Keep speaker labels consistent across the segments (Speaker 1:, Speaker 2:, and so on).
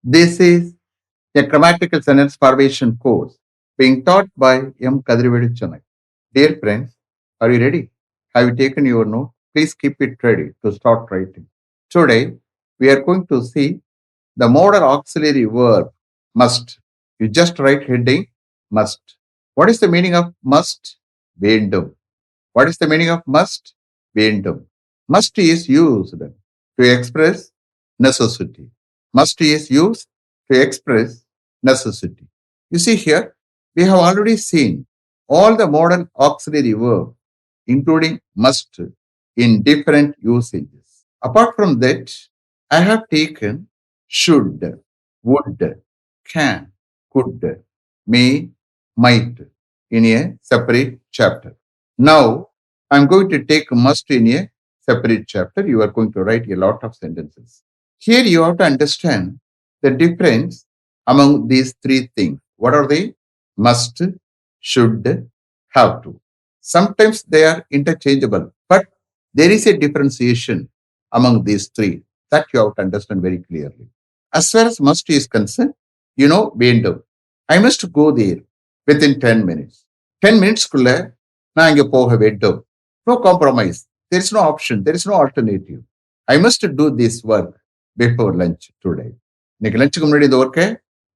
Speaker 1: This is a grammatical sentence formation course being taught by M. Kadrivedu Chennai. Dear friends, are you ready? Have you taken your note? Please keep it ready to start writing. Today, we are going to see the modal auxiliary verb must. You just write heading must. What is the meaning of must? Vendum. What is the meaning of must? Vendum. Must is used to express necessity. Must is used to express necessity. You see here, we have already seen all the modern auxiliary verbs, including must, in different usages. Apart from that, I have taken should, would, can, could, may, might in a separate chapter. Now, I'm going to take must in a separate chapter. You are going to write a lot of sentences. Here you have to understand the difference among these three things. What are they? Must, should, have to. Sometimes they are interchangeable, but there is a differentiation among these three that you have to understand very clearly. As far as must is concerned, வேண்டும். I must go there within 10 minutes. 10 minutes-குள்ள நான் இங்க போக வேண்டும். No compromise. There is no option. There is no alternative. I must do this work before lunch today. இன்னைக்கு லஞ்சுக்கு முன்னாடி இந்த ஒர்க்கை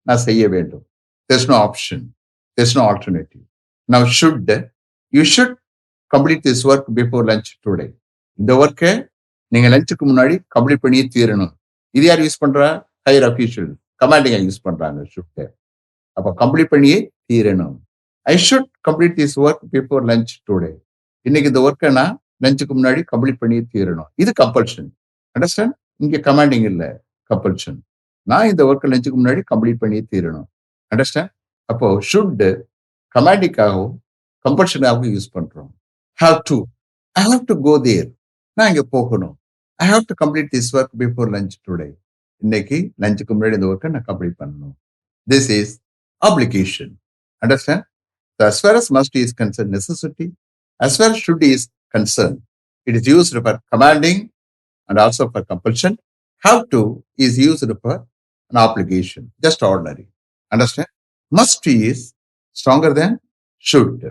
Speaker 1: நான் செய்ய வேண்டும். There's no option. There's no alternative. Now you should complete this work before lunch today. இந்த ஒர்க்கை நீங்க லஞ்சுக்கு முன்னாடி கம்ப்ளீட் பண்ணியே தீரணும். இது யார் யூஸ் பண்றா? ஹையர் அஃபீஷியல் கமாண்டிங்கா யூஸ் பண்றாங்க ஷுட். அப்ப கம்ப்ளீட் பண்ணியே தீரணும். I should complete this work before lunch today. இன்னைக்கு இந்த ஒர்க்கை நான் லஞ்சுக்கு முன்னாடி கம்ப்ளீட் பண்ணியே தீரணும். இது கம்பல்ஷன். அண்டர்ஸ்டாண்ட்? இங்க கமாண்டிங் இல்ல, கம்பல்ஷன். நான் இந்த ஒர்க்கை லஞ்சுக்கு முன்னாடி கம்ப்ளீட் பண்ணியே தீரணும். அண்டர்ஸ்டாண்ட்? அப்போ ஷுட் கமாண்டிக்காகவும் கம்பல்ஷனாகவும் யூஸ் பண்றோம். Have to, I have to go there. நான் இங்க போகணும். I have to complete this work before lunch today. இன்னைக்கு லஞ்சுக்கு முன்னாடி இந்த ஒர்க்கை நான் கம்ப்ளீட் பண்ணணும். This is obligation. Understand? So as far as must is concerned, necessity. As far as should is concerned, it is used for commanding and also for compulsion. Have to is used for an obligation, just ordinary. Understand? Must is stronger than should.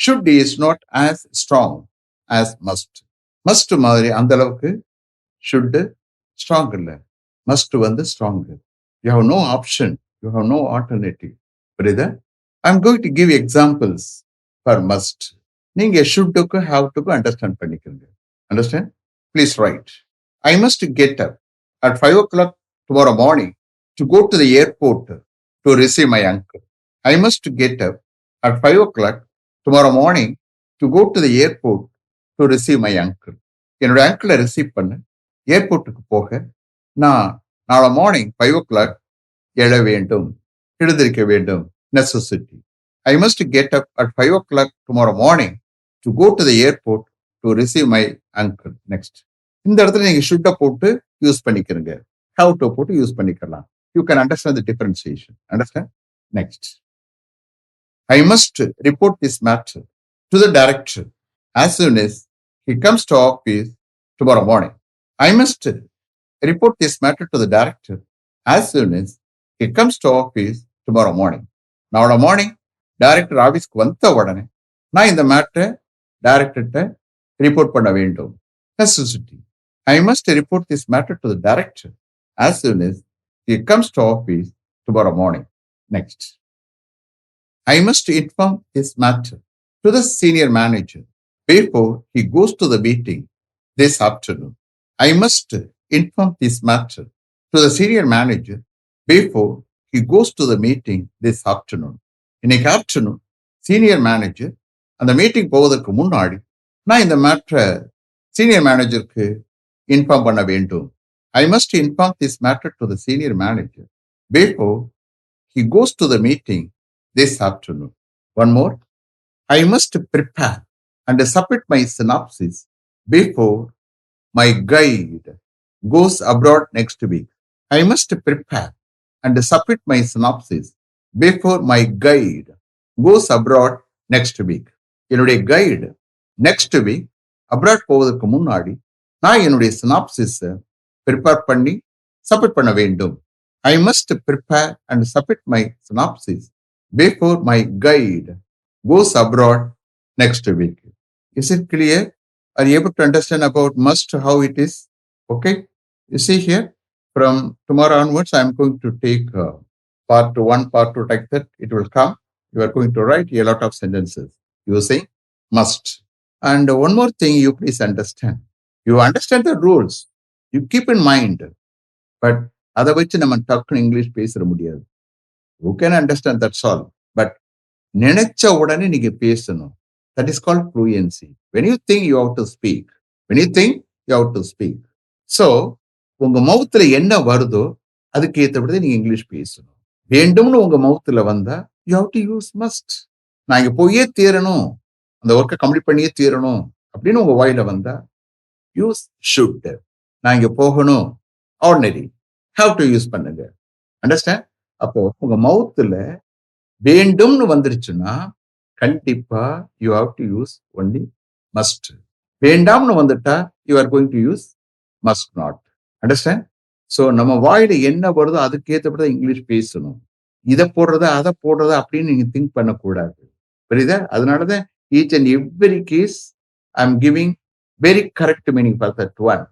Speaker 1: Should is not as strong as must. Must மாதிரி அந்த அளவுக்கு should strong இல்லை. Must வந்து stronger. You have no option. You have no alternative. Brother, I'm going to give examples for must. நீங்க should-க்கு have-க்கு understand பண்ணிக்கங்க. Understand? Please write. I must get up at 5 o'clock tomorrow morning to go to the airport to receive my uncle. I must get up at 5 o'clock tomorrow morning to go to the airport to receive my uncle. என்னோட அங்கிளை receive பண்ண ஏர்போர்ட்டுக்கு போக நான் நாளை morning 5 o'clock எழ வேண்டும், எழுந்திருக்க வேண்டும். Necessity. I must get up at 5 o'clock tomorrow morning to go to the airport to receive my uncle. Next, இந்த இடத்துல நீங்க ஷுட்டை போட்டு யூஸ் பண்ணிக்கிறீங்க, ஹவ் டு போட்டு யூஸ் பண்ணிக்கலாம். You can understand the differentiation. Understand? Next, I must report this matter to the director as soon as he comes to office tomorrow morning. I must report this matter to the director as soon as he comes to office tomorrow morning. நாளை morning director ஆஃபீஸ்க்கு வந்த உடனே நான் இந்த மேட்டரை டைரக்டர்கிட்ட report பண்ண வேண்டும். Necessity. I must report this matter to the director as soon as he comes to office tomorrow morning. Next, I must inform this matter to the senior manager before he goes to the meeting this afternoon. I must inform this matter to the senior manager before he goes to the meeting this afternoon. இன்னைக்கு afternoon senior manager அந்த meeting போவதற்கு முன்னாடி நான் இந்த மேட்டரை senior மேனேஜருக்கு inform பண்ண வேண்டும். I must inform this matter to the senior manager before he goes to the meeting this afternoon. One more, I must prepare and submit my synopsis before my guide goes abroad next week. I must prepare and submit my synopsis before my guide goes abroad next week. என்னுடைய guide next week abroad போவதற்கு முன்னாடி நான் என்னுடைய சினாப்சிஸை prepare பண்ணி submit பண்ண வேண்டும். I must prepare and submit my synopsis before my guide goes abroad next week. Is it clear? Are you able to understand about must, how it is? Okay. You see here, from tomorrow onwards, I'm going to take part one, part two, like that. It will come. You are going to write a lot of sentences using must. And one more thing, you please understand. You understand the rules. You keep in mind. But அதை வச்சு நம்ம டக்குன்னு English பேச முடியாது. You can understand that's all. But நினைச்ச உடனே நீங்க பேசணும். That is called fluency. When you think you have to speak. When you think you have to speak. So உங்க மவுத்துல என்ன வருதோ அதுக்கு ஏற்றபடி நீங்க இங்கிலீஷ் பேசணும். வேண்டும்னு உங்க மவுத்துல வந்தா you have to use must. நான் இங்க போயே தீரணும், அந்த ஒர்க்கை கம்ப்ளீட் பண்ணியே தீரணும் அப்படின்னு உங்க வாயில வந்தா யூஸ் ஷுட். நான் இங்க போகணும், ஆர்டினரி ஹவ் டு யூஸ் பண்ணுங்க. அண்டர்ஸ்டாண்ட்? அப்போ உங்க மவுத்துல வேண்டும்னு வந்துருச்சுன்னா கண்டிப்பா you have to use only must. வேண்டாம்னு வந்துட்டா you are going to use must not. Understand? So நம்ம வாயில என்ன வருதோ அதுக்கு ஏற்றப்பதான் இங்கிலீஷ் பேசணும். இதை போடுறதா அதை போடுறதா அப்படின்னு நீங்க திங்க் பண்ணக்கூடாது. புரியுதா? அதனாலதான் each and every case I am giving very correct meaning for that one.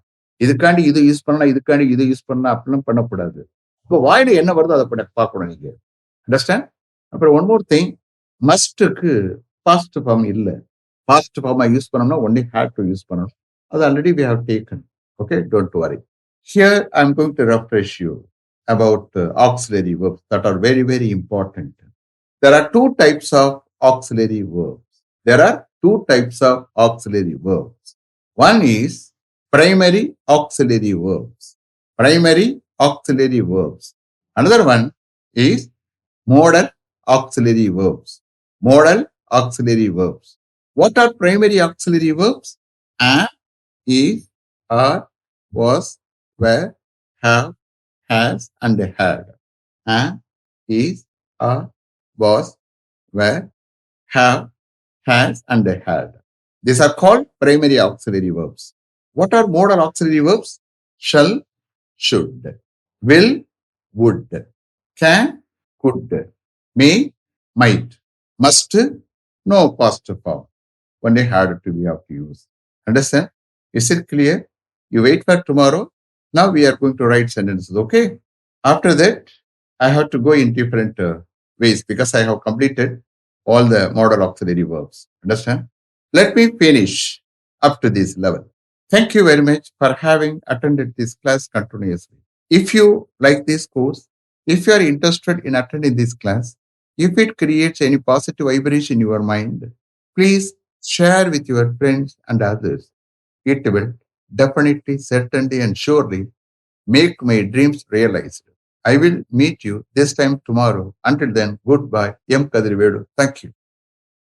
Speaker 1: இதுக்காண்டி இது யூஸ் பண்ணலாம், இதுக்காண்டி இது யூஸ் பண்ணலாம் அப்படிலாம் பண்ணக்கூடாது. இப்போ வாயில என்ன வருதோ அதை பார்க்கணும் நீங்க. அண்டர்ஸ்டாண்ட்? அப்புறம் ஒன் மோர் திங், மஸ்டுக்கு பாஸ்ட் ஃபார்ம் இல்லை. பாஸ்ட் ஃபார்மா யூஸ் பண்ணோம்னா ஒன்லி ஹேட் டு யூஸ் பண்ணணும். அது already we have taken. Okay, don't worry. Here I am going to refresh you about auxiliary verbs that are very, very important. There are two types of auxiliary verbs. There are two types of auxiliary verbs. One is primary auxiliary verbs. Primary auxiliary verbs. Another one is modal auxiliary verbs. Modal auxiliary verbs. What are primary auxiliary verbs? Am, is, are, was, were, have, has, and had. Am, is, are, was, were, have, has, and had. These are called primary auxiliary verbs. What are modal auxiliary verbs? Shall, should, will, would, can, could, may, might, must, no past form. Only had to be of use. Understand? Is it clear? You wait for tomorrow. Now we are going to write sentences, okay? After that, I have to go in different ways because I have completed all the modal auxiliary verbs. Understand? Let me finish up to this level. Thank you very much for having attended this class continuously. If you like this course, if you are interested in attending this class, if it creates any positive vibration in your mind, please share with your friends and others. It will definitely, certainly, and surely make my dreams realized. I will meet you this time tomorrow. Until then, goodbye. M. Kadrivedu. Thank you.